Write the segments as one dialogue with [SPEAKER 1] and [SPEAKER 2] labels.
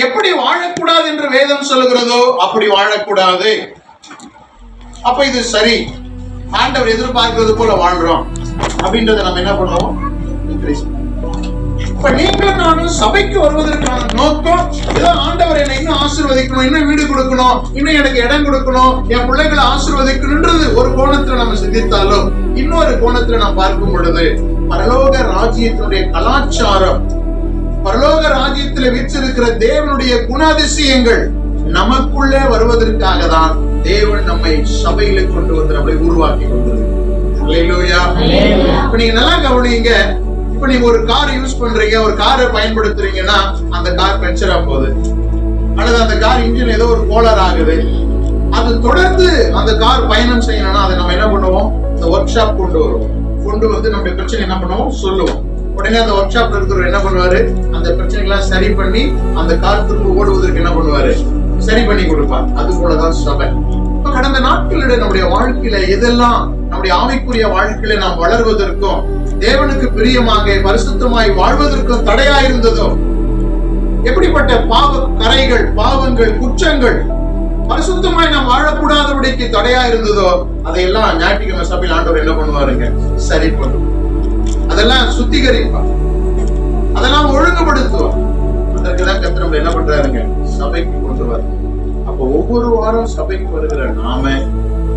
[SPEAKER 1] எப்படி வாழக்கூடாது என்று வேதம் சொல்லுகிறதோ அப்படி வாழக்கூடாது. அப்ப இது சரி, ஆண்டவர் எதிர்பார்க்கிறது போல வாழ்றோம் அப்படின்றத நம்ம என்ன பண்ணுவோம்? இப்ப நீங்களும் நானும் சபைக்கு வருவதற்கான நோக்கம் ஏதோ ஆண்டவர் என்னை இன்னும் ஆசீர்வதிக்கணும், இன்னும் வீடு கொடுக்கணும், இன்னும் எனக்கு இடம் கொடுக்கணும், என் பிள்ளைகளை ஆசீர்வதிக்கணும்ன்றது ஒரு கோணத்துல நம்ம சிந்தித்தாலும், இன்னொரு கோணத்துல நாம் பார்க்கும் பொழுது பரலோக ராஜ்யத்தினுடைய கலாச்சாரம், பரலோக ராஜ்யத்துல வீற்றிருக்கிற தேவனுடைய குணாதிசயங்கள் நமக்குள்ளே வருவதற்காக தான் தேவன் நம்மை சபையில கொண்டு வந்து நம்மளை உருவாக்கி கொண்டது. அல்லேலூயா. இப்ப நீங்க நல்லா கவனிங்க. இப்ப நீங்க ஒரு கார் யூஸ் பண்றீங்க, ஒரு காரை பயன்படுத்துறீங்கன்னா அந்த கார் பஞ்சர் ஆக போகுது, அல்லது அந்த கார் இன்ஜின் ஏதோ ஒரு கோளாறு ஆகுது. அது தொடர்ந்து அந்த கார் பயணம் செய்யணும்னா அதை நம்ம என்ன பண்ணுவோம்? இந்த ஒர்க் ஷாப் கொண்டு வந்து நம்முடைய பிரச்சனை என்ன பண்ணுவோம்? சொல்லுவோம். உடனே அந்த ஒர்க் ஷாப்ல இருக்கிறவர் என்ன பண்ணுவாரு? அந்த பிரச்சனைகள்லாம் சரி பண்ணி அந்த கார் திரும்ப ஓடுவதற்கு என்ன பண்ணுவாரு? சரி பண்ணி கொடுப்பார். அது போலதான் சபை. கடந்த நாட்களில் நம்முடைய வாழ்க்கையில எதெல்லாம் நம்முடைய ஆவிக்குரிய வாழ்க்கையில நாம் வளர்வதற்கும் தேவனுக்கு பிரியமாக பரிசுத்தமாய் வாழ்வதற்கும் தடையா இருந்ததோ, எப்படிப்பட்ட பாவ கரைகள், பாவங்கள், குற்றங்கள் பரிசுத்தமாய் நாம் வாழக்கூடாதபடிக்கு தடையா இருந்ததோ அதையெல்லாம் ஞாயிற்றுக்கிழமை சபையில் ஆண்டவர் என்ன பண்ணுவாருங்க? சரி பண்ணுவார். அதெல்லாம் சுத்திகரிப்பார், அதெல்லாம் ஒழுங்குபடுத்துவார். அதற்குதான் கர்த்தர் நம்மள என்ன பண்றாருங்க? சபைக்கு கொண்டு வர. அப்ப ஒவ்வொரு வாரம் சபைக்கு வருகிற நாம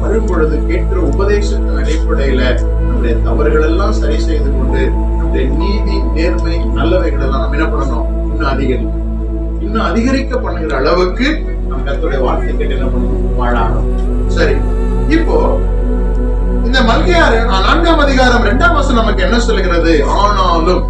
[SPEAKER 1] வரும் பொழுது கேட்கிற உபதேசத்தின் அடிப்படையில நம்முடைய தவறுகள் எல்லாம் சரி செய்து கொண்டு நம்முடைய நீதி, நேர்மை, நல்லவைகள் எல்லாம் நம்ம என்ன பண்ணணும்? இன்னும் அதிகரிக்க பண்ணுகிற அளவுக்கு நம்ம கர்த்தருடைய வார்த்தை கேட்டு என்ன பண்ணணும்? வாழணும். சரி, இப்போ இந்த மல்கியா 4ஆம் அதிகாரம் 2ஆம் வசனம் நமக்கு என்ன சொல்லுகிறது? ஆனாலும்